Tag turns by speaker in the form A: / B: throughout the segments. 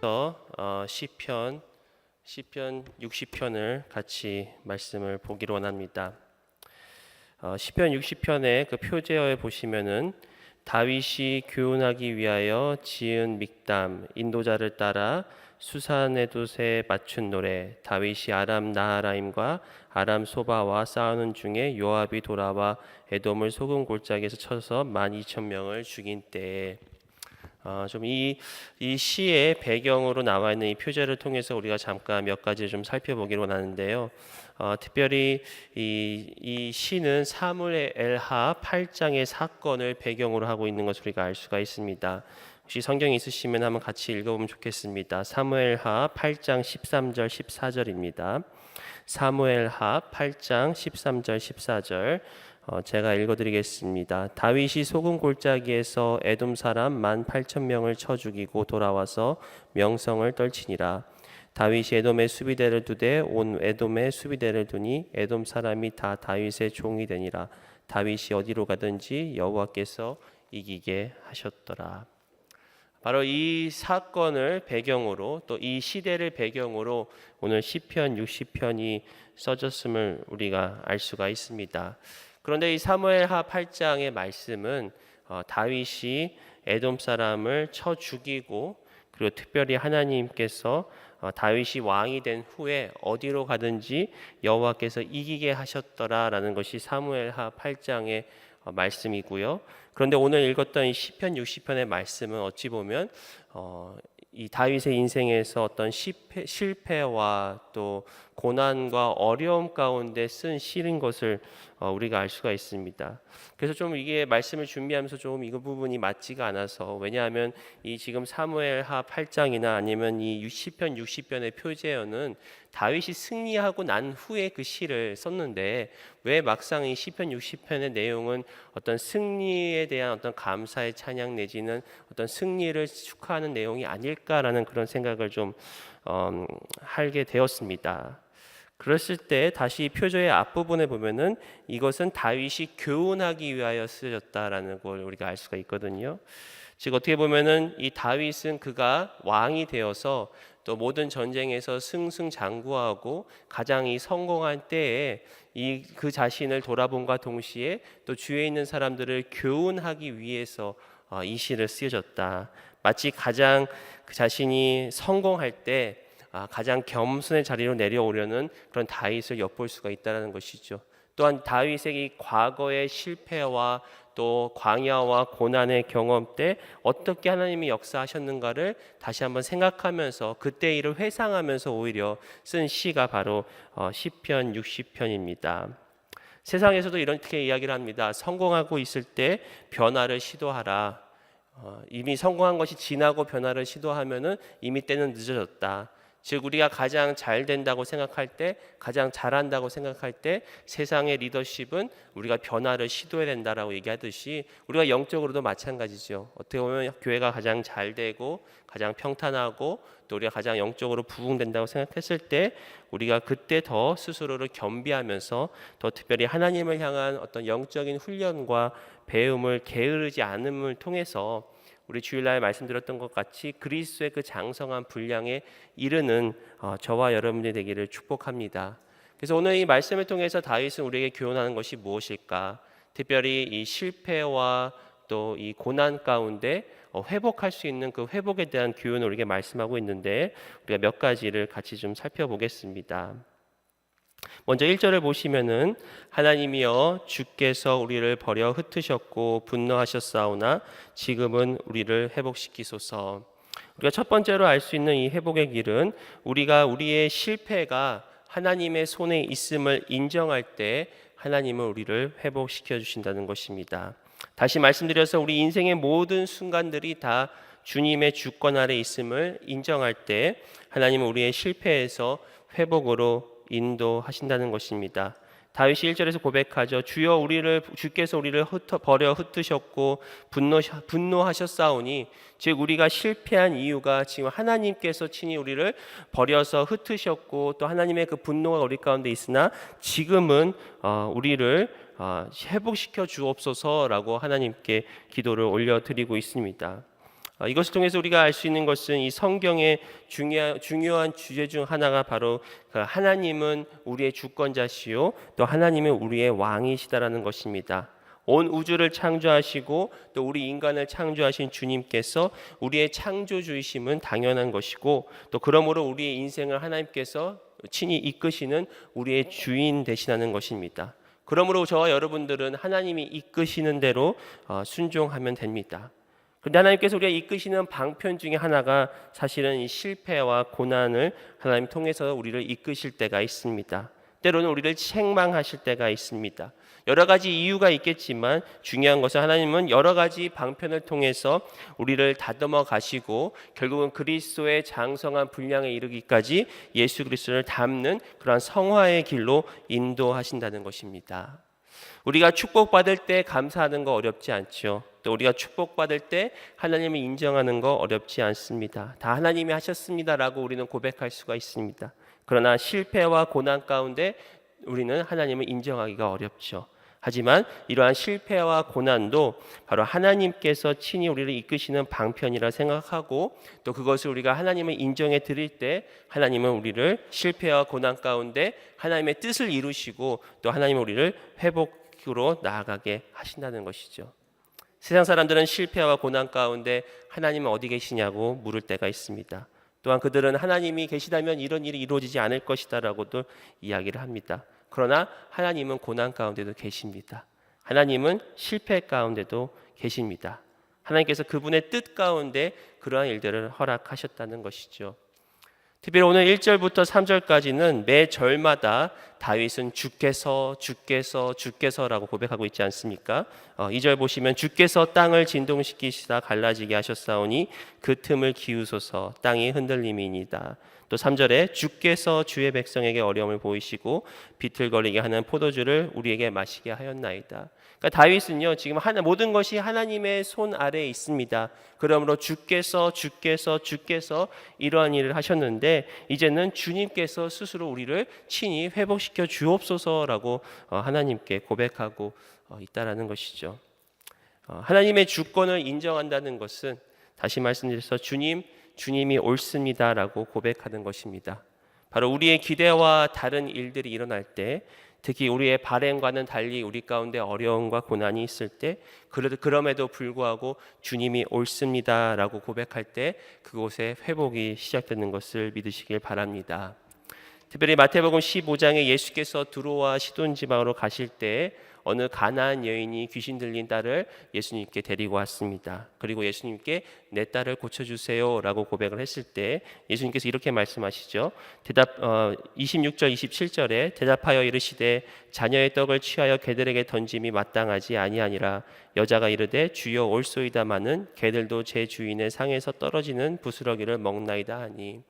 A: 통해서 시편 60편을 같이 말씀을 보기로 원합니다. 시편 60편의 그 표제어에 보시면은 다윗이 교훈하기 위하여 지은 믹담, 인도자를 따라 수산에돛에 맞춘 노래, 다윗이 아람 나하라임과 아람 소바와 싸우는 중에 요압이 돌아와 에돔을 소금 골짜기에서 쳐서 12,000명을 죽인 때에 좀 이 시의 배경으로 나와 있는 이 표제를 통해서 우리가 잠깐 몇 가지 좀 살펴보기로 하는데요. 특별히 이 시는 사무엘하 8장의 사건을 배경으로 하고 있는 것을 우리가 알 수가 있습니다. 혹시 성경 있으시면 한번 같이 읽어보면 좋겠습니다. 사무엘하 8장 13절 14절입니다. 사무엘하 8장 13절 14절 제가 읽어드리겠습니다. 다윗이 소금 골짜기에서 에돔 사람 18,000명을 쳐 죽이고 돌아와서 명성을 떨치니라. 다윗이 에돔의 수비대를 두되 온 에돔의 수비대를 두니 에돔 사람이 다 다윗의 종이 되니라. 다윗이 어디로 가든지 여호와께서 이기게 하셨더라. 바로 이 사건을 배경으로 또 이 시대를 배경으로 오늘 시편 60편이 써졌음을 우리가 알 수가 있습니다. 그런데 이 사무엘하 8장의 말씀은 다윗이 에돔 사람을 쳐 죽이고 그리고 특별히 하나님께서 다윗이 왕이 된 후에 어디로 가든지 여호와께서 이기게 하셨더라라는 것이 사무엘하 8장의 말씀이고요. 그런데 오늘 읽었던 이 시편 60편의 말씀은 어찌 보면 이 다윗의 인생에서 어떤 실패와 또 고난과 어려움 가운데 쓴 시인 것을 우리가 알 수가 있습니다. 그래서 좀 이게 말씀을 준비하면서 좀 이 부분이 맞지가 않아서, 왜냐하면 이 지금 사무엘하 8장이나 아니면 이 시편 60편의 표제어는 다윗이 승리하고 난 후에 그 시를 썼는데 왜 막상 이 시편 60편의 내용은 어떤 승리에 대한 어떤 감사의 찬양 내지는 어떤 승리를 축하하는 내용이 아닐까라는 그런 생각을 좀 하게 되었습니다. 그랬을 때 다시 표제의 앞부분에 보면은 이것은 다윗이 교훈하기 위하여 쓰여졌다라는 걸 우리가 알 수가 있거든요. 즉 어떻게 보면은 이 다윗은 그가 왕이 되어서 또 모든 전쟁에서 승승장구하고 가장 이 성공한 때에 그 자신을 돌아본과 동시에 또 주위에 있는 사람들을 교훈하기 위해서 이 시를 쓰여졌다. 마치 가장 그 자신이 성공할 때 가장 겸손의 자리로 내려오려는 그런 다윗을 엿볼 수가 있다는 것이죠. 또한 다윗의 이 과거의 실패와 또 광야와 고난의 경험 때 어떻게 하나님이 역사하셨는가를 다시 한번 생각하면서 그때 일을 회상하면서 오히려 쓴 시가 바로 시편 60편입니다. 세상에서도 이렇게 이야기를 합니다. 성공하고 있을 때 변화를 시도하라. 이미 성공한 것이 지나고 변화를 시도하면은 이미 때는 늦어졌다. 즉 우리가 가장 잘 된다고 생각할 때, 가장 잘한다고 생각할 때 세상의 리더십은 우리가 변화를 시도해야 된다라고 얘기하듯이 우리가 영적으로도 마찬가지죠. 어떻게 보면 교회가 가장 잘 되고 가장 평탄하고 또 우리가 가장 영적으로 부흥된다고 생각했을 때 우리가 그때 더 스스로를 겸비하면서 더 특별히 하나님을 향한 어떤 영적인 훈련과 배움을 게으르지 않음을 통해서 우리 주일날 말씀드렸던 것 같이 그리스도의 그 장성한 분량에 이르는 저와 여러분들이 되기를 축복합니다. 그래서 오늘 이 말씀을 통해서 다윗은 우리에게 교훈하는 것이 무엇일까? 특별히 이 실패와 또 이 고난 가운데 회복할 수 있는 그 회복에 대한 교훈을 우리에게 말씀하고 있는데 우리가 몇 가지를 같이 좀 살펴보겠습니다. 먼저 1절을 보시면은 하나님이여 주께서 우리를 버려 흩으셨고 분노하셨사오나 지금은 우리를 회복시키소서. 우리가 첫 번째로 알 수 있는 이 회복의 길은 우리가 우리의 실패가 하나님의 손에 있음을 인정할 때 하나님은 우리를 회복시켜 주신다는 것입니다. 다시 말씀드려서 우리 인생의 모든 순간들이 다 주님의 주권 아래 있음을 인정할 때 하나님은 우리의 실패에서 회복으로 인도하신다는 것입니다. 다윗이 1절에서 고백하죠. 주께서 우리를 버려 흩으셨고 분노하셨사오니, 즉 우리가 실패한 이유가 지금 하나님께서 친히 우리를 버려서 흩으셨고 또 하나님의 그 분노가 우리 가운데 있으나 지금은 우리를 회복시켜 주옵소서라고 하나님께 기도를 올려드리고 있습니다. 이것을 통해서 우리가 알 수 있는 것은 이 성경의 중요한 주제 중 하나가 바로 하나님은 우리의 주권자시요 또 하나님은 우리의 왕이시다라는 것입니다. 온 우주를 창조하시고 또 우리 인간을 창조하신 주님께서 우리의 창조주이심은 당연한 것이고, 또 그러므로 우리의 인생을 하나님께서 친히 이끄시는 우리의 주인 되시는 것입니다. 그러므로 저와 여러분들은 하나님이 이끄시는 대로 순종하면 됩니다. 그런데 하나님께서 우리가 이끄시는 방편 중에 하나가 사실은 이 실패와 고난을 하나님 통해서 우리를 이끄실 때가 있습니다. 때로는 우리를 책망하실 때가 있습니다. 여러 가지 이유가 있겠지만 중요한 것은 하나님은 여러 가지 방편을 통해서 우리를 다듬어 가시고 결국은 그리스도의 장성한 분량에 이르기까지 예수 그리스도를 닮는 그러한 성화의 길로 인도하신다는 것입니다. 우리가 축복받을 때 감사하는 거 어렵지 않죠. 또 우리가 축복받을 때 하나님을 인정하는 거 어렵지 않습니다. 다 하나님이 하셨습니다라고 우리는 고백할 수가 있습니다. 그러나 실패와 고난 가운데 우리는 하나님을 인정하기가 어렵죠. 하지만 이러한 실패와 고난도 바로 하나님께서 친히 우리를 이끄시는 방편이라 생각하고, 또 그것을 우리가 하나님을 인정해 드릴 때 하나님은 우리를 실패와 고난 가운데 하나님의 뜻을 이루시고 또 하나님은 우리를 회복으로 나아가게 하신다는 것이죠. 세상 사람들은 실패와 고난 가운데 하나님은 어디 계시냐고 물을 때가 있습니다. 또한 그들은 하나님이 계시다면 이런 일이 이루어지지 않을 것이다라고도 이야기를 합니다. 그러나 하나님은 고난 가운데도 계십니다. 하나님은 실패 가운데도 계십니다. 하나님께서 그분의 뜻 가운데 그러한 일들을 허락하셨다는 것이죠. 특별히 오늘 1절부터 3절까지는 매 절마다 다윗은 주께서라고 고백하고 있지 않습니까? 2절 보시면 주께서 땅을 진동시키시다 갈라지게 하셨사오니 그 틈을 기우소서 땅이 흔들림이니이다. 또 3절에 주께서 주의 백성에게 어려움을 보이시고 비틀거리게 하는 포도주를 우리에게 마시게 하였나이다. 그러니까 다윗은요 지금 모든 것이 하나님의 손 아래에 있습니다. 그러므로 주께서 이러한 일을 하셨는데 이제는 주님께서 스스로 우리를 친히 회복시켜 주옵소서라고 하나님께 고백하고 있다라는 것이죠. 하나님의 주권을 인정한다는 것은 다시 말씀드려서 주님이 옳습니다라고 고백하는 것입니다. 바로 우리의 기대와 다른 일들이 일어날 때, 특히 우리의 바램과는 달리 우리 가운데 어려움과 고난이 있을 때, 그럼에도 불구하고 주님이 옳습니다라고 고백할 때 그곳에 회복이 시작되는 것을 믿으시길 바랍니다. 특별히 마태복음 15장에 예수께서 두로와 시돈 지방으로 가실 때 어느 가나안 여인이 귀신 들린 딸을 예수님께 데리고 왔습니다. 그리고 예수님께 내 딸을 고쳐주세요 라고 고백을 했을 때 예수님께서 이렇게 말씀하시죠. 26절 27절에 대답하여 이르시되 자녀의 떡을 취하여 개들에게 던짐이 마땅하지 아니하니라. 여자가 이르되 주여 옳소이다마는 개들도 제 주인의 상에서 떨어지는 부스러기를 먹나이다 하니.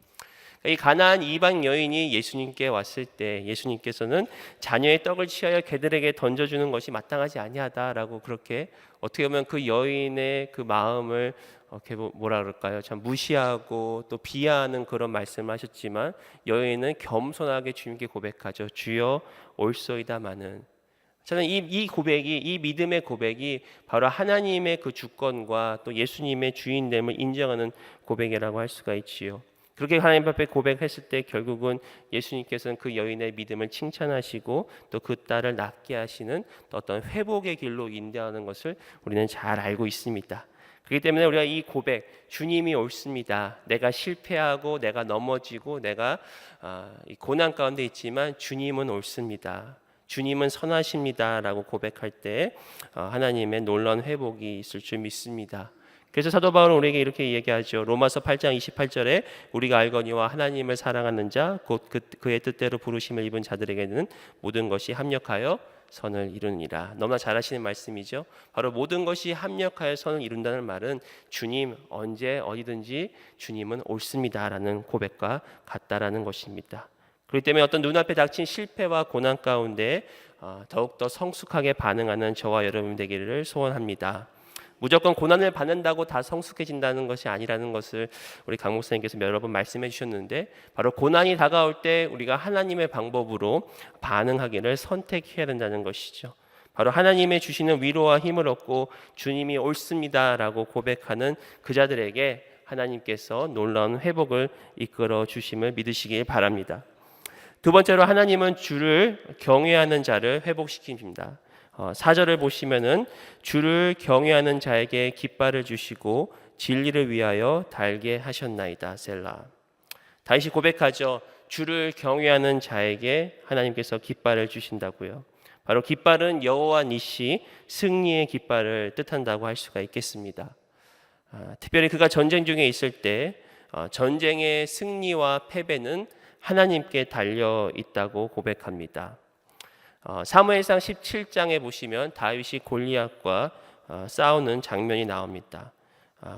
A: 이 가나안 이방 여인이 예수님께 왔을 때 예수님께서는 자녀의 떡을 취하여 개들에게 던져주는 것이 마땅하지 아니하다라고 그렇게 어떻게 보면 그 여인의 그 마음을 뭐라 그럴까요? 참 무시하고 또 비하하는 그런 말씀을 하셨지만 여인은 겸손하게 주님께 고백하죠. 주여 옳소이다마는. 저는 이 고백이, 이 믿음의 고백이 바로 하나님의 그 주권과 또 예수님의 주인됨을 인정하는 고백이라고 할 수가 있지요. 그렇게 하나님 앞에 고백했을 때 결국은 예수님께서는 그 여인의 믿음을 칭찬하시고 또 그 딸을 낫게 하시는 어떤 회복의 길로 인도하는 것을 우리는 잘 알고 있습니다. 그렇기 때문에 우리가 이 고백, 주님이 옳습니다. 내가 실패하고 내가 넘어지고 내가 고난 가운데 있지만 주님은 옳습니다. 주님은 선하십니다 라고 고백할 때 하나님의 놀라운 회복이 있을 줄 믿습니다. 그래서 사도 바울은 우리에게 이렇게 얘기하죠. 로마서 8장 28절에 우리가 알거니와 하나님을 사랑하는 자 곧 그의 뜻대로 부르심을 입은 자들에게는 모든 것이 합력하여 선을 이루니라. 너무나 잘 아시는 말씀이죠. 바로 모든 것이 합력하여 선을 이룬다는 말은 주님 언제 어디든지 주님은 옳습니다라는 고백과 같다라는 것입니다. 그렇기 때문에 어떤 눈앞에 닥친 실패와 고난 가운데 더욱더 성숙하게 반응하는 저와 여러분 되기를 소원합니다. 무조건 고난을 받는다고 다 성숙해진다는 것이 아니라는 것을 우리 강 목사님께서 여러 번 말씀해 주셨는데, 바로 고난이 다가올 때 우리가 하나님의 방법으로 반응하기를 선택해야 된다는 것이죠. 바로 하나님의 주시는 위로와 힘을 얻고 주님이 옳습니다라고 고백하는 그 자들에게 하나님께서 놀라운 회복을 이끌어 주심을 믿으시길 바랍니다. 두 번째로 하나님은 주를 경외하는 자를 회복시킵니다. 4절을 보시면은 주를 경외하는 자에게 깃발을 주시고 진리를 위하여 달게 하셨나이다. 셀라. 다시 고백하죠. 주를 경외하는 자에게 하나님께서 깃발을 주신다고요. 바로 깃발은 여호와 니시, 승리의 깃발을 뜻한다고 할 수가 있겠습니다. 특별히 그가 전쟁 중에 있을 때 전쟁의 승리와 패배는 하나님께 달려 있다고 고백합니다. 사무엘상 17장에 보시면 다윗이 골리앗과 싸우는 장면이 나옵니다.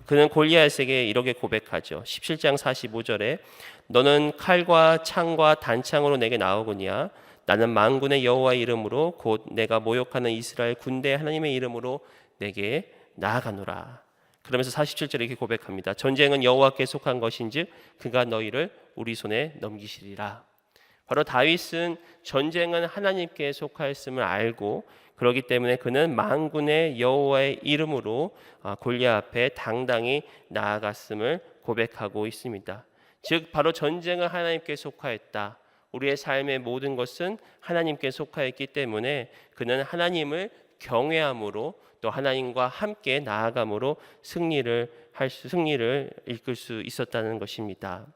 A: 그는 골리앗에게 이렇게 고백하죠. 17장 45절에 너는 칼과 창과 단창으로 내게 나오거니와 나는 만군의 여호와의 이름으로 곧 내가 모욕하는 이스라엘 군대 하나님의 이름으로 내게 나아가노라. 그러면서 47절에 이렇게 고백합니다. 전쟁은 여호와께 속한 것인즉 그가 너희를 우리 손에 넘기시리라. 바로 다윗은 전쟁은 하나님께 속하였음을 알고 그렇기 때문에 그는 만군의 여호와의 이름으로 골리앗 앞에 당당히 나아갔음을 고백하고 있습니다. 즉 바로 전쟁은 하나님께 속하였다. 우리의 삶의 모든 것은 하나님께 속하였기 때문에 그는 하나님을 경외함으로 또 하나님과 함께 나아감으로 승리를 이끌 수 있었다는 것입니다.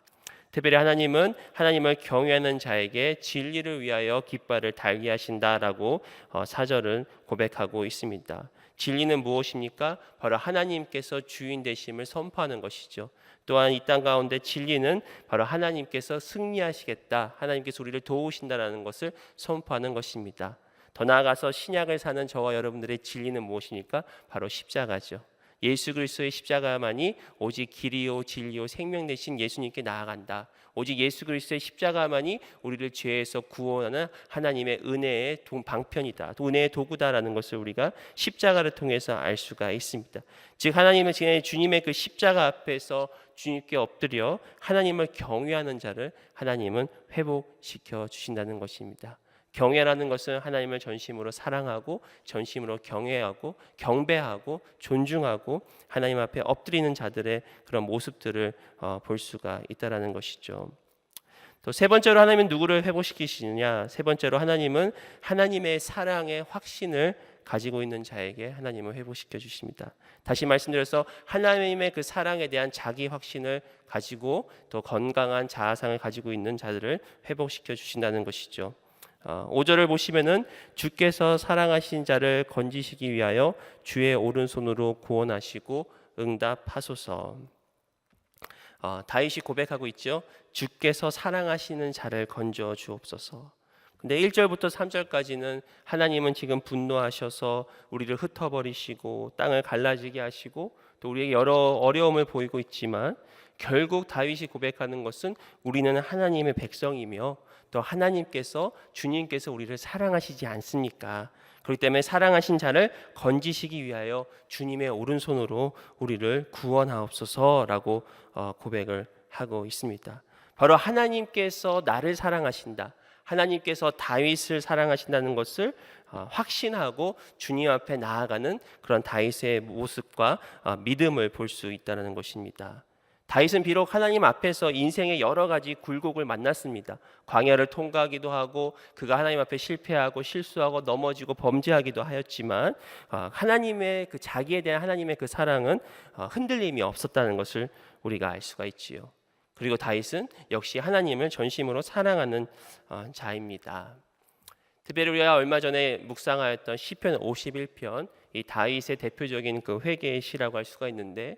A: 특별히 하나님은 하나님을 경외하는 자에게 진리를 위하여 깃발을 달게 하신다라고 4절은 고백하고 있습니다. 진리는 무엇입니까? 바로 하나님께서 주인 되심을 선포하는 것이죠. 또한 이 땅 가운데 진리는 바로 하나님께서 승리하시겠다, 하나님께서 우리를 도우신다라는 것을 선포하는 것입니다. 더 나아가서 신약을 사는 저와 여러분들의 진리는 무엇입니까? 바로 십자가죠. 예수 그리스도의 십자가만이 오직 길이요 진리요 생명 되신 예수님께 나아간다. 오직 예수 그리스도의 십자가만이 우리를 죄에서 구원하는 하나님의 은혜의 방편이다. 은혜의 도구다라는 것을 우리가 십자가를 통해서 알 수가 있습니다. 즉 하나님은 주님의 그 십자가 앞에서 주님께 엎드려 하나님을 경외하는 자를 하나님은 회복시켜 주신다는 것입니다. 경외라는 것은 하나님을 전심으로 사랑하고 전심으로 경외하고 경배하고 존중하고 하나님 앞에 엎드리는 자들의 그런 모습들을 볼 수가 있다라는 것이죠. 또 세 번째로 하나님은 누구를 회복시키시느냐? 세 번째로 하나님은 하나님의 사랑의 확신을 가지고 있는 자에게 하나님은 회복시켜 주십니다. 다시 말씀드려서 하나님의 그 사랑에 대한 자기 확신을 가지고 또 건강한 자아상을 가지고 있는 자들을 회복시켜 주신다는 것이죠. 5절을 보시면은 주께서 사랑하신 자를 건지시기 위하여 주의 오른손으로 구원하시고 응답하소서. 다윗이 고백하고 있죠. 주께서 사랑하시는 자를 건져 주옵소서. 근데 1절부터 3절까지는 하나님은 지금 분노하셔서 우리를 흩어버리시고 땅을 갈라지게 하시고 또 우리에게 여러 어려움을 보이고 있지만 결국 다윗이 고백하는 것은 우리는 하나님의 백성이며 또 하나님께서 주님께서 우리를 사랑하시지 않습니까? 그렇기 때문에 사랑하신 자를 건지시기 위하여 주님의 오른손으로 우리를 구원하옵소서라고 고백을 하고 있습니다. 바로 하나님께서 나를 사랑하신다, 하나님께서 다윗을 사랑하신다는 것을 확신하고 주님 앞에 나아가는 그런 다윗의 모습과 믿음을 볼 수 있다는 것입니다. 다윗은 비록 하나님 앞에서 인생의 여러 가지 굴곡을 만났습니다. 광야를 통과하기도 하고 그가 하나님 앞에 실패하고 실수하고 넘어지고 범죄하기도 하였지만 하나님의 그 자기에 대한 하나님의 그 사랑은 흔들림이 없었다는 것을 우리가 알 수가 있지요. 그리고 다윗은 역시 하나님을 전심으로 사랑하는 자입니다. 특별히 우리가 얼마 전에 묵상하였던 시편 51편, 이 다윗의 대표적인 그 회개의 시라고 할 수가 있는데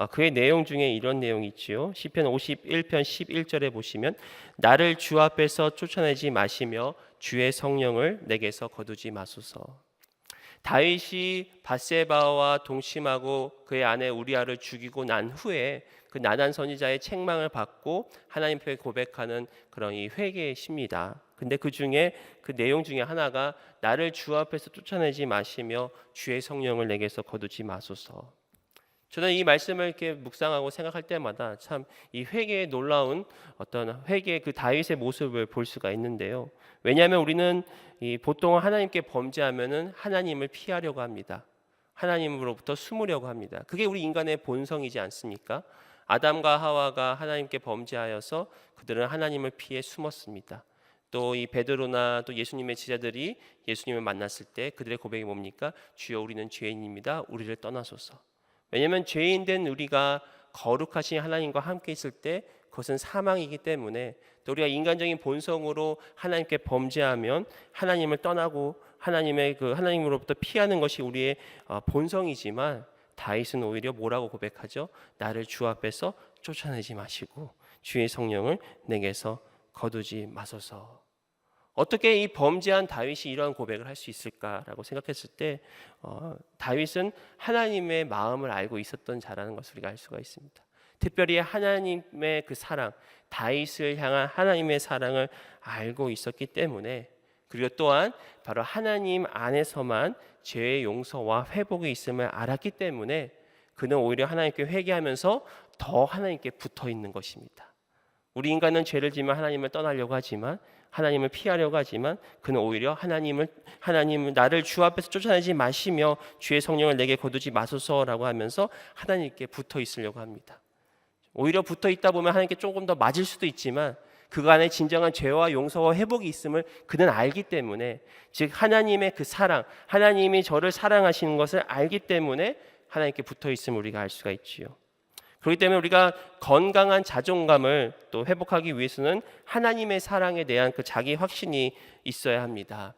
A: 그의 내용 중에 이런 내용이 있지요. 시편 51편 11절에 보시면 나를 주 앞에서 쫓아내지 마시며 주의 성령을 내게서 거두지 마소서. 다윗이 밧세바와 동침하고 그의 아내 우리아를 죽이고 난 후에 그 나단 선지자의 책망을 받고 하나님 앞에 고백하는 그런 이 회개의 시입니다. 근데 그 중에 그 내용 중에 하나가 나를 주 앞에서 쫓아내지 마시며 주의 성령을 내게서 거두지 마소서. 저는 이 말씀을 이렇게 묵상하고 생각할 때마다 참 이 회개의 놀라운 어떤 회개의 그 다윗의 모습을 볼 수가 있는데요. 왜냐하면 우리는 이 보통 하나님께 범죄하면은 하나님을 피하려고 합니다. 하나님으로부터 숨으려고 합니다. 그게 우리 인간의 본성이지 않습니까? 아담과 하와가 하나님께 범죄하여서 그들은 하나님을 피해 숨었습니다. 또 이 베드로나 또 예수님의 제자들이 예수님을 만났을 때 그들의 고백이 뭡니까? 주여 우리는 죄인입니다. 우리를 떠나소서. 왜냐하면 죄인된 우리가 거룩하신 하나님과 함께 있을 때 그것은 사망이기 때문에, 또 우리가 인간적인 본성으로 하나님께 범죄하면 하나님을 떠나고 하나님으로부터 피하는 것이 우리의 본성이지만, 다윗은 오히려 뭐라고 고백하죠? 나를 주 앞에서 쫓아내지 마시고 주의 성령을 내게서 거두지 마소서. 어떻게 이 범죄한 다윗이 이러한 고백을 할 수 있을까라고 생각했을 때 다윗은 하나님의 마음을 알고 있었던 자라는 것을 우리가 알 수가 있습니다. 특별히 하나님의 그 사랑, 다윗을 향한 하나님의 사랑을 알고 있었기 때문에, 그리고 또한 바로 하나님 안에서만 죄의 용서와 회복이 있음을 알았기 때문에 그는 오히려 하나님께 회개하면서 더 하나님께 붙어 있는 것입니다. 우리 인간은 죄를 지면 하나님을 떠나려고 하지만, 하나님을 피하려고 하지만, 그는 오히려 하나님을 나를 주 앞에서 쫓아내지 마시며 주의 성령을 내게 거두지 마소서라고 하면서 하나님께 붙어 있으려고 합니다. 오히려 붙어 있다 보면 하나님께 조금 더 맞을 수도 있지만 그 안에 진정한 죄와 용서와 회복이 있음을 그는 알기 때문에, 즉 하나님의 그 사랑, 하나님이 저를 사랑하시는 것을 알기 때문에 하나님께 붙어 있음을 우리가 알 수가 있지요. 그렇기 때문에 우리가 건강한 자존감을 또 회복하기 위해서는 하나님의 사랑에 대한 그 자기 확신이 있어야 합니다.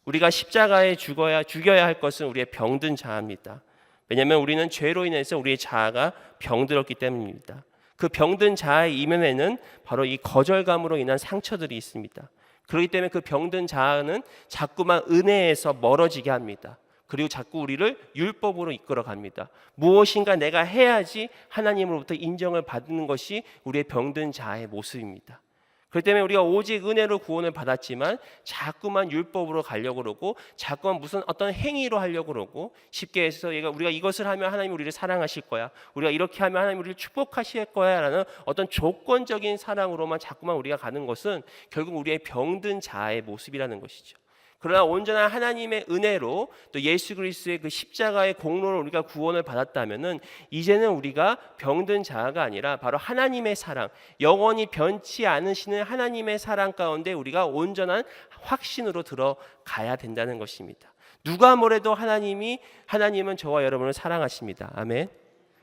A: 우리가 십자가에 죽여야 할 것은 우리의 병든 자아입니다. 왜냐하면 우리는 죄로 인해서 우리의 자아가 병들었기 때문입니다. 그 병든 자아의 이면에는 바로 이 거절감으로 인한 상처들이 있습니다. 그렇기 때문에 그 병든 자아는 자꾸만 은혜에서 멀어지게 합니다. 그리고 자꾸 우리를 율법으로 이끌어 갑니다. 무엇인가 내가 해야지 하나님으로부터 인정을 받는 것이 우리의 병든 자아의 모습입니다. 그렇기 때문에 우리가 오직 은혜로 구원을 받았지만 자꾸만 율법으로 가려고 그러고, 자꾸만 무슨 어떤 행위로 하려고 그러고, 쉽게 해서 우리가 이것을 하면 하나님이 우리를 사랑하실 거야, 우리가 이렇게 하면 하나님이 우리를 축복하실 거야 라는 어떤 조건적인 사랑으로만 자꾸만 우리가 가는 것은 결국 우리의 병든 자아의 모습이라는 것이죠. 그러나 온전한 하나님의 은혜로 또 예수 그리스도의 그 십자가의 공로로 우리가 구원을 받았다면은, 이제는 우리가 병든 자아가 아니라 바로 하나님의 사랑, 영원히 변치 않으시는 하나님의 사랑 가운데 우리가 온전한 확신으로 들어가야 된다는 것입니다. 누가 뭐래도 하나님은 저와 여러분을 사랑하십니다. 아멘.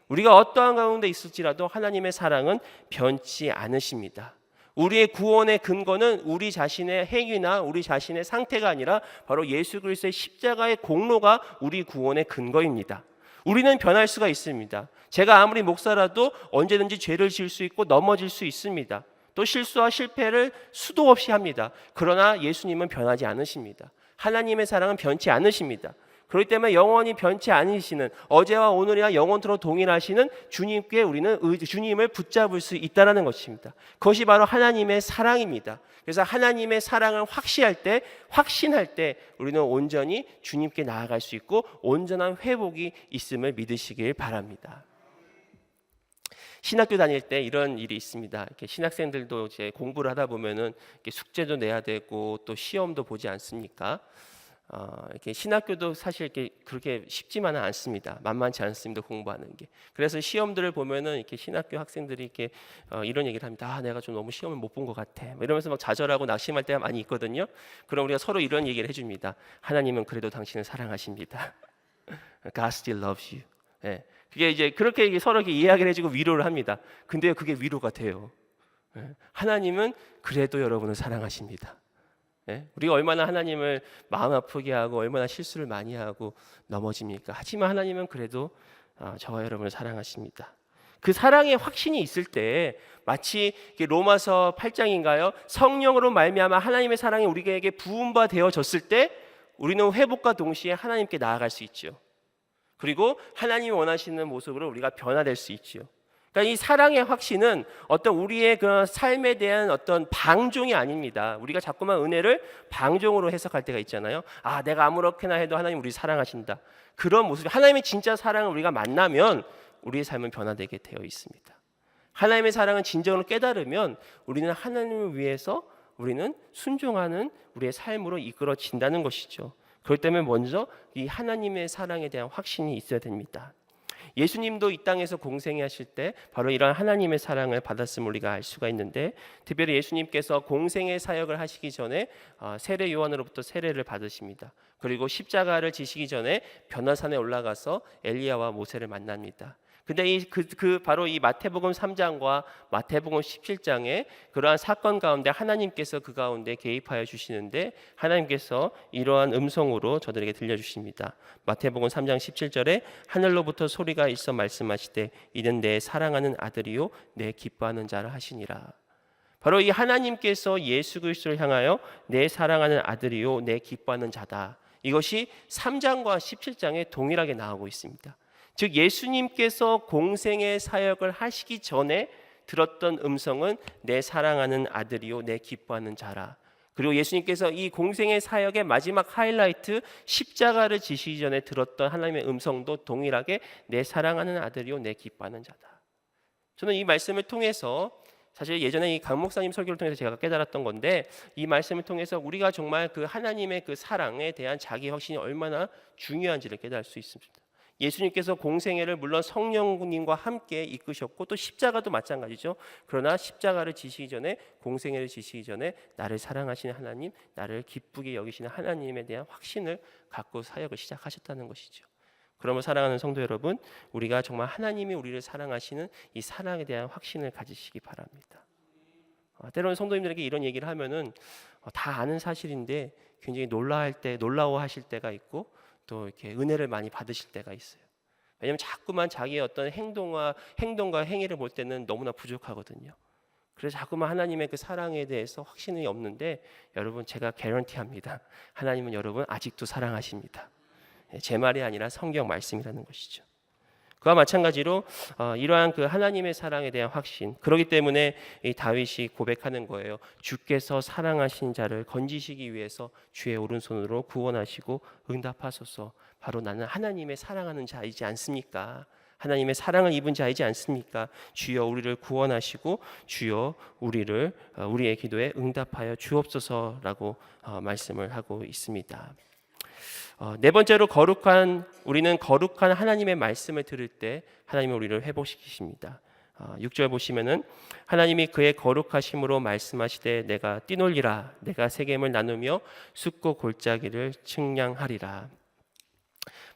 A: 우리가 어떠한 가운데 있을지라도 하나님의 사랑은 변치 않으십니다. 우리의 구원의 근거는 우리 자신의 행위나 우리 자신의 상태가 아니라 바로 예수 그리스도의 십자가의 공로가 우리 구원의 근거입니다. 우리는 변할 수가 있습니다. 제가 아무리 목사라도 언제든지 죄를 지을 수 있고 넘어질 수 있습니다. 또 실수와 실패를 수도 없이 합니다. 그러나 예수님은 변하지 않으십니다. 하나님의 사랑은 변치 않으십니다. 그렇기 때문에 영원히 변치 않으시는, 어제와 오늘이나 영원토록 동일하시는 주님께 우리는 주님을 붙잡을 수 있다는 것입니다. 그것이 바로 하나님의 사랑입니다. 그래서 하나님의 사랑을 확신할 때 우리는 온전히 주님께 나아갈 수 있고 온전한 회복이 있음을 믿으시길 바랍니다. 신학교 다닐 때 이런 일이 있습니다. 이렇게 신학생들도 이제 공부를 하다 보면은 이렇게 숙제도 내야 되고 또 시험도 보지 않습니까? 이렇게 신학교도 사실 이렇게 그렇게 쉽지만은 않습니다. 만만치 않습니다, 공부하는 게. 그래서 시험들을 보면은 이렇게 신학교 학생들이 이렇게 이런 얘기를 합니다. 내가 좀 너무 시험을 못 본 것 같아. 이러면서 막 좌절하고 낙심할 때가 많이 있거든요. 그럼 우리가 서로 이런 얘기를 해줍니다. 하나님은 그래도 당신을 사랑하십니다. God still loves you. 예. 그게 이제 그렇게 서로 이렇게 이야기를 해주고 위로를 합니다. 근데 그게 위로가 돼요. 예. 하나님은 그래도 여러분을 사랑하십니다. 예? 우리가 얼마나 하나님을 마음 아프게 하고 얼마나 실수를 많이 하고 넘어집니까? 하지만 하나님은 그래도 저와 여러분을 사랑하십니다. 그 사랑의 확신이 있을 때 마치 로마서 8장인가요? 성령으로 말미암아 하나님의 사랑이 우리에게 부음바 되어졌을 때 우리는 회복과 동시에 하나님께 나아갈 수 있죠. 그리고 하나님이 원하시는 모습으로 우리가 변화될 수 있죠. 그러니까 이 사랑의 확신은 어떤 우리의 그 삶에 대한 어떤 방종이 아닙니다. 우리가 자꾸만 은혜를 방종으로 해석할 때가 있잖아요. 내가 아무렇게나 해도 하나님 우리 사랑하신다. 그런 모습, 하나님의 진짜 사랑을 우리가 만나면 우리의 삶은 변화되게 되어 있습니다. 하나님의 사랑은 진정으로 깨달으면 우리는 하나님을 위해서 우리는 순종하는 우리의 삶으로 이끌어진다는 것이죠. 그렇기 때문에 먼저 이 하나님의 사랑에 대한 확신이 있어야 됩니다. 예수님도 이 땅에서 공생하실 때 바로 이러한 하나님의 사랑을 받았음을 우리가 알 수가 있는데, 특별히 예수님께서 공생의 사역을 하시기 전에 세례 요한으로부터 세례를 받으십니다. 그리고 십자가를 지시기 전에 변화산에 올라가서 엘리야와 모세를 만납니다. 근데 바로 이 마태복음 3장과 마태복음 17장에 그러한 사건 가운데 하나님께서 그 가운데 개입하여 주시는데, 하나님께서 이러한 음성으로 저들에게 들려주십니다. 마태복음 3장 17절에 하늘로부터 소리가 있어 말씀하시되 이는 내 사랑하는 아들이요 내 기뻐하는 자라 하시니라. 바로 이 하나님께서 예수 그리스도를 향하여 내 사랑하는 아들이요 내 기뻐하는 자다, 이것이 3장과 17장에 동일하게 나오고 있습니다. 즉 예수님께서 공생의 사역을 하시기 전에 들었던 음성은 내 사랑하는 아들이요 내 기뻐하는 자라. 그리고 예수님께서 이 공생의 사역의 마지막 하이라이트 십자가를 지시기 전에 들었던 하나님의 음성도 동일하게 내 사랑하는 아들이요 내 기뻐하는 자다. 저는 이 말씀을 통해서, 사실 예전에 이 강 목사님 설교를 통해서 제가 깨달았던 건데, 이 말씀을 통해서 우리가 정말 그 하나님의 그 사랑에 대한 자기 확신이 얼마나 중요한지를 깨달을 수 있습니다. 예수님께서 공생애를 물론 성령님과 함께 이끄셨고 또 십자가도 마찬가지죠. 그러나 십자가를 지시기 전에, 공생애를 지시기 전에 나를 사랑하시는 하나님, 나를 기쁘게 여기시는 하나님에 대한 확신을 갖고 사역을 시작하셨다는 것이죠. 그러면 사랑하는 성도 여러분, 우리가 정말 하나님이 우리를 사랑하시는 이 사랑에 대한 확신을 가지시기 바랍니다. 때로는 성도님들에게 이런 얘기를 하면은 다 아는 사실인데 굉장히 놀라워하실 때가 있고 또 이렇게 은혜를 많이 받으실 때가 있어요. 왜냐하면 자꾸만 자기의 어떤 행동과 행위를 볼 때는 너무나 부족하거든요. 그래서 자꾸만 하나님의 그 사랑에 대해서 확신이 없는데, 여러분 제가 개런티합니다. 하나님은 여러분 아직도 사랑하십니다. 제 말이 아니라 성경 말씀이라는 것이죠. 그와 마찬가지로 이러한 그 하나님의 사랑에 대한 확신, 그렇기 때문에 이 다윗이 고백하는 거예요. 주께서 사랑하신 자를 건지시기 위해서 주의 오른손으로 구원하시고 응답하소서. 바로 나는 하나님의 사랑하는 자이지 않습니까? 하나님의 사랑을 입은 자이지 않습니까? 주여 우리를 구원하시고 주여 우리의 기도에 응답하여 주옵소서라고 말씀을 하고 있습니다. 네 번째로 우리는 거룩한 하나님의 말씀을 들을 때 하나님은 우리를 회복시키십니다. 6절 보시면은 하나님이 그의 거룩하심으로 말씀하시되 내가 뛰놀리라, 내가 세겜을 나누며 숫고 골짜기를 측량하리라.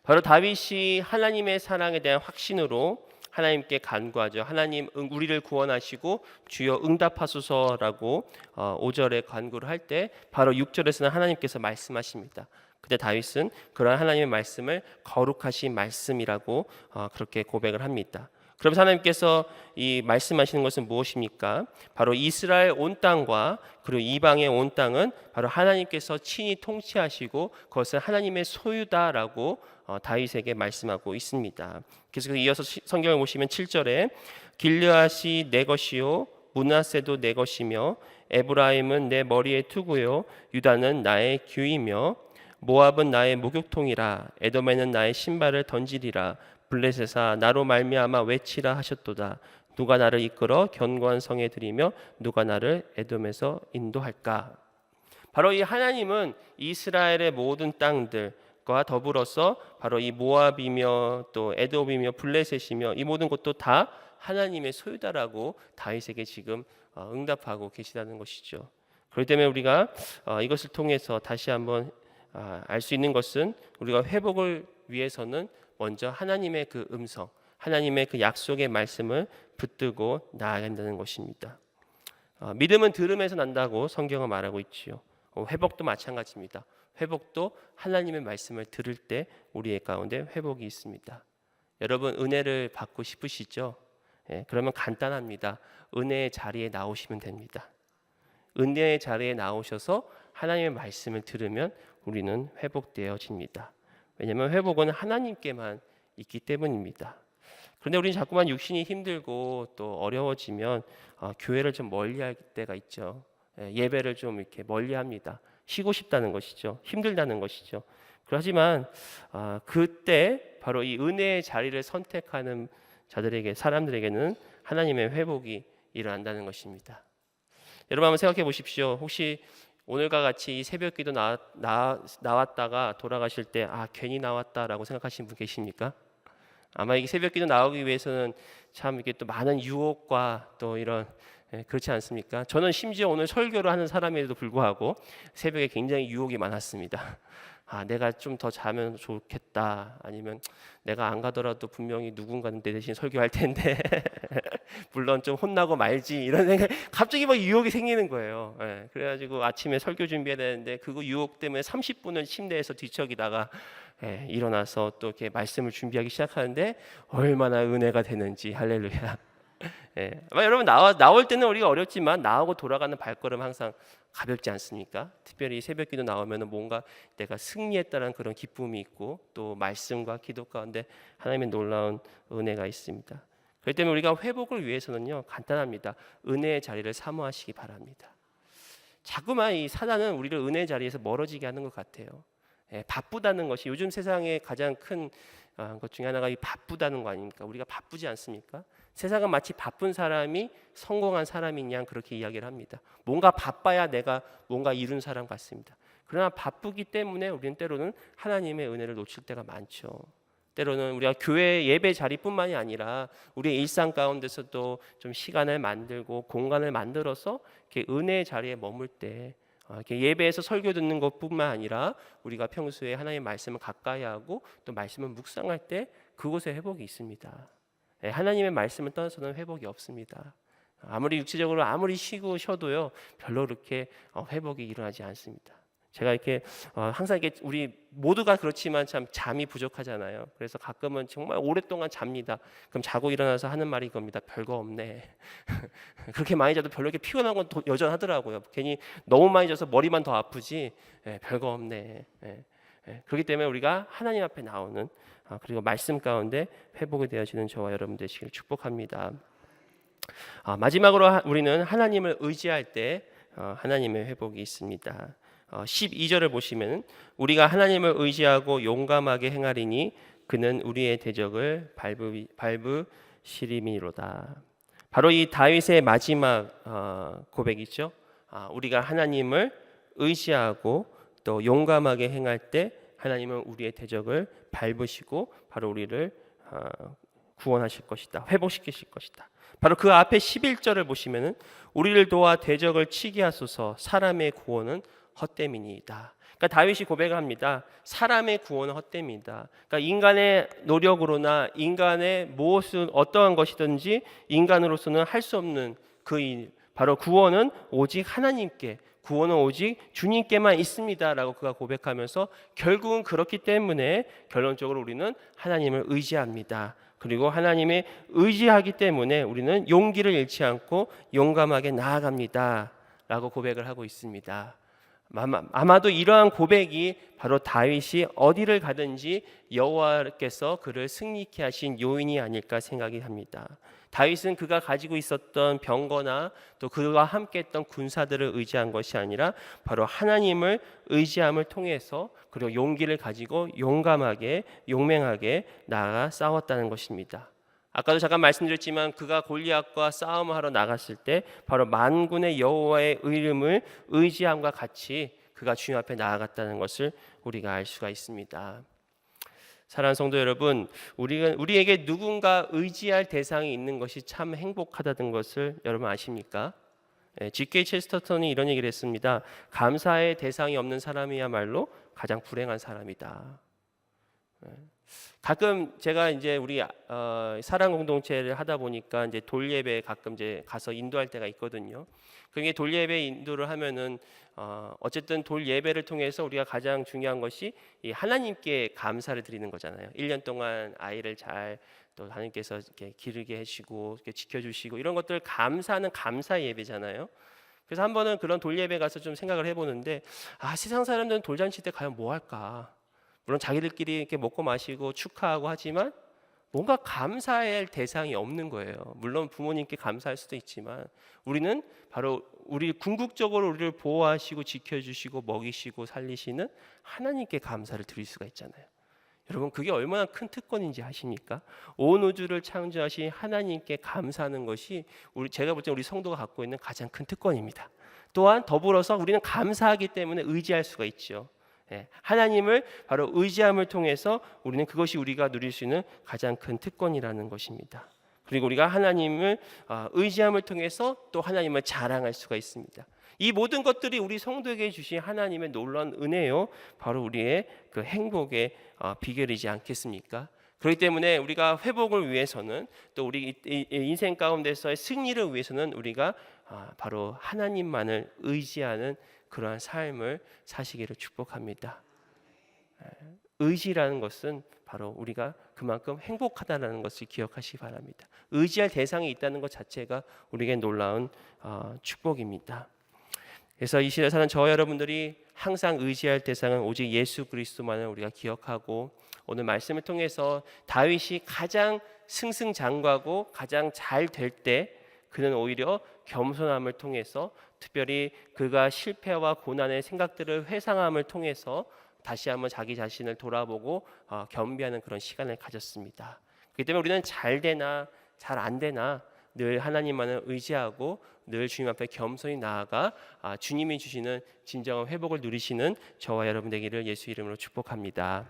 A: 바로 다윗이 하나님의 사랑에 대한 확신으로 하나님께 간구하죠. 하나님 우리를 구원하시고 주여 응답하소서라고 5절에 간구를 할 때 바로 6절에서는 하나님께서 말씀하십니다. 근데 다윗은 그러한 하나님의 말씀을 거룩하신 말씀이라고 그렇게 고백을 합니다. 그러면서 하나님께서 이 말씀하시는 것은 무엇입니까? 바로 이스라엘 온 땅과 그리고 이방의 온 땅은 바로 하나님께서 친히 통치하시고 그것은 하나님의 소유다라고 다윗에게 말씀하고 있습니다. 그래서 이어서 성경을 보시면 7절에 길르앗이 내 것이요 므낫세도 내 것이며 에브라임은 내 머리의 투구요 유다는 나의 규이며 모압은 나의 목욕통이라 에돔에는 나의 신발을 던지리라 블레셋아 나로 말미암아 외치라 하셨도다. 누가 나를 이끌어 견고한 성에 들이며 누가 나를 에돔에서 인도할까? 바로 이 하나님은 이스라엘의 모든 땅들과 더불어서 바로 이 모압이며 또 에돔이며 블레셋이며 이 모든 것도 다 하나님의 소유다라고 다윗에게 지금 응답하고 계시다는 것이죠. 그렇기 때문에 우리가 이것을 통해서 다시 한번 알 수 있는 것은 우리가 회복을 위해서는 먼저 하나님의 그 음성, 하나님의 그 약속의 말씀을 붙들고 나아가야 한다는 것입니다. 믿음은 들음에서 난다고 성경은 말하고 있지요. 회복도 마찬가지입니다. 회복도 하나님의 말씀을 들을 때 우리의 가운데 회복이 있습니다. 여러분 은혜를 받고 싶으시죠? 그러면 간단합니다. 은혜의 자리에 나오시면 됩니다. 은혜의 자리에 나오셔서 하나님의 말씀을 들으면 우리는 회복되어집니다. 왜냐하면 회복은 하나님께만 있기 때문입니다. 그런데 우리는 자꾸만 육신이 힘들고 또 어려워지면 교회를 좀 멀리할 때가 있죠. 예배를 좀 이렇게 멀리합니다. 쉬고 싶다는 것이죠. 힘들다는 것이죠. 그렇지만 그때 바로 이 은혜의 자리를 선택하는 사람들에게는 하나님의 회복이 일어난다는 것입니다. 여러분 한번 생각해 보십시오. 혹시 오늘과 같이 이 새벽기도 나왔다가 돌아가실 때 괜히 나왔다라고 생각하시는 분 계십니까? 아마 이 새벽기도 나오기 위해서는 참 이게 또 많은 유혹과 또 이런 그렇지 않습니까? 저는 심지어 오늘 설교를 하는 사람에도 불구하고 새벽에 굉장히 유혹이 많았습니다. 내가 좀 더 자면 좋겠다. 아니면 내가 안 가더라도 분명히 누군가는 내 대신 설교할 텐데 물론 좀 혼나고 말지 이런 생각. 갑자기 막 유혹이 생기는 거예요. 그래가지고 아침에 설교 준비해야 되는데 그거 유혹 때문에 30분을 침대에서 뒤척이다가 일어나서 또 이렇게 말씀을 준비하기 시작하는데 얼마나 은혜가 되는지 할렐루야. 아마 여러분 나올 때는 우리가 어렵지만 나오고 돌아가는 발걸음 항상 가볍지 않습니까? 특별히 새벽기도 나오면 뭔가 내가 승리했다는 그런 기쁨이 있고 또 말씀과 기도 가운데 하나님의 놀라운 은혜가 있습니다. 그렇기 때문에 우리가 회복을 위해서는요 간단합니다. 은혜의 자리를 사모하시기 바랍니다. 자꾸만 이 사단은 우리를 은혜의 자리에서 멀어지게 하는 것 같아요. 바쁘다는 것이 요즘 세상의 가장 큰 것 중에 하나가 이 바쁘다는 거 아닙니까? 우리가 바쁘지 않습니까? 세상은 마치 바쁜 사람이 성공한 사람인 양 그렇게 이야기를 합니다. 뭔가 바빠야 내가 뭔가 이룬 사람 같습니다. 그러나 바쁘기 때문에 우리는 때로는 하나님의 은혜를 놓칠 때가 많죠. 때로는 우리가 교회 예배 자리뿐만이 아니라 우리의 일상 가운데서도 좀 시간을 만들고 공간을 만들어서 이렇게 은혜의 자리에 머물 때 이렇게 예배에서 설교 듣는 것뿐만 아니라 우리가 평소에 하나님의 말씀을 가까이 하고 또 말씀을 묵상할 때 그곳에 회복이 있습니다. 하나님의 말씀을 떠나서는 회복이 없습니다. 아무리 육체적으로 아무리 쉬고 쉬어도요 별로 그렇게 회복이 일어나지 않습니다. 제가 이렇게 항상 이렇게 우리 모두가 그렇지만 참 잠이 부족하잖아요. 그래서 가끔은 정말 오랫동안 잡니다. 그럼 자고 일어나서 하는 말이 이겁니다. 별거 없네. 그렇게 많이 자도 별로 이렇게 피곤한 건 여전하더라고요. 괜히 너무 많이 자서 머리만 더 아프지 별거 없네. 그렇기 때문에 우리가 하나님 앞에 나오는 그리고 말씀 가운데 회복이 되어지는 저와 여러분 되시길 축복합니다. 마지막으로 우리는 하나님을 의지할 때 하나님의 회복이 있습니다. 12절을 보시면 우리가 하나님을 의지하고 용감하게 행하리니 그는 우리의 대적을 밟으시리미로다. 바로 이 다윗의 마지막 고백이죠. 우리가 하나님을 의지하고 또 용감하게 행할 때 하나님은 우리의 대적을 밟으시고 바로 우리를 구원하실 것이다. 회복시키실 것이다. 바로 그 앞에 11절을 보시면은 우리를 도와 대적을 치게 하소서. 사람의 구원은 헛됨이니이다. 그러니까 다윗이 고백합니다. 사람의 구원은 헛됨이다. 그러니까 인간의 노력으로나 인간의 무엇은 어떠한 것이든지 인간으로서는 할 수 없는 그 일, 바로 구원은 오직 하나님께, 구원은 오직 주님께만 있습니다라고 그가 고백하면서 결국은 그렇기 때문에 결론적으로 우리는 하나님을 의지합니다. 그리고 하나님의 의지하기 때문에 우리는 용기를 잃지 않고 용감하게 나아갑니다 라고 고백을 하고 있습니다. 아마도 이러한 고백이 바로 다윗이 어디를 가든지 여호와께서 그를 승리케 하신 요인이 아닐까 생각이 합니다. 다윗은 그가 가지고 있었던 병거나 또 그와 함께했던 군사들을 의지한 것이 아니라 바로 하나님을 의지함을 통해서 그리고 용기를 가지고 용감하게 용맹하게 나아가 싸웠다는 것입니다. 아까도 잠깐 말씀드렸지만 그가 골리앗과 싸움을 하러 나갔을 때 바로 만군의 여호와의 이름을 의지함과 같이 그가 주님 앞에 나아갔다는 것을 우리가 알 수가 있습니다. 사랑하는 성도 여러분, 우리에게 누군가 의지할 대상이 있는 것이 참 행복하다는 것을 여러분 아십니까? G.K. 체스터턴이 이런 얘기를 했습니다. 감사의 대상이 없는 사람이야말로 가장 불행한 사람이다. 가끔 제가 이제 우리 사랑 공동체를 하다 보니까 이제 돌예배 가끔 이제 가서 인도할 때가 있거든요. 그게 돌예배 인도를 하면은 어쨌든 돌예배를 통해서 우리가 가장 중요한 것이 이 하나님께 감사를 드리는 거잖아요. 1년 동안 아이를 잘 또 하나님께서 이렇게 기르게 해주시고 이렇게 지켜주시고 이런 것들 감사하는 감사 예배잖아요. 그래서 한 번은 그런 돌예배 가서 좀 생각을 해보는데 세상 사람들은 돌잔치 때 과연 뭐 할까? 물론 자기들끼리 이렇게 먹고 마시고 축하하고 하지만 뭔가 감사할 대상이 없는 거예요. 물론 부모님께 감사할 수도 있지만 우리는 바로 우리 궁극적으로 우리를 보호하시고 지켜주시고 먹이시고 살리시는 하나님께 감사를 드릴 수가 있잖아요. 여러분 그게 얼마나 큰 특권인지 아십니까? 온 우주를 창조하신 하나님께 감사하는 것이 제가 볼 때 우리 성도가 갖고 있는 가장 큰 특권입니다. 또한 더불어서 우리는 감사하기 때문에 의지할 수가 있죠. 예, 하나님을 바로 의지함을 통해서 우리는 그것이 우리가 누릴 수 있는 가장 큰 특권이라는 것입니다. 그리고 우리가 하나님을 의지함을 통해서 또 하나님을 자랑할 수가 있습니다. 이 모든 것들이 우리 성도에게 주신 하나님의 놀라운 은혜요, 바로 우리의 그 행복의 비결이지 않겠습니까? 그렇기 때문에 우리가 회복을 위해서는 또 우리 인생 가운데서의 승리를 위해서는 우리가 바로 하나님만을 의지하는 그러한 삶을 사시기를 축복합니다. 의지라는 것은 바로 우리가 그만큼 행복하다는 것을 기억하시기 바랍니다. 의지할 대상이 있다는 것 자체가 우리에게 놀라운 축복입니다. 그래서 이 시대에 사는 저와 여러분들이 항상 의지할 대상은 오직 예수 그리스도만을 우리가 기억하고, 오늘 말씀을 통해서 다윗이 가장 승승장구하고 가장 잘 될 때 그는 오히려 겸손함을 통해서, 특별히 그가 실패와 고난의 생각들을 회상함을 통해서 다시 한번 자기 자신을 돌아보고 겸비하는 그런 시간을 가졌습니다. 그렇기 때문에 우리는 잘 되나 잘 안 되나 늘 하나님만을 의지하고 늘 주님 앞에 겸손히 나아가 주님이 주시는 진정한 회복을 누리시는 저와 여러분 되기를 예수 이름으로 축복합니다.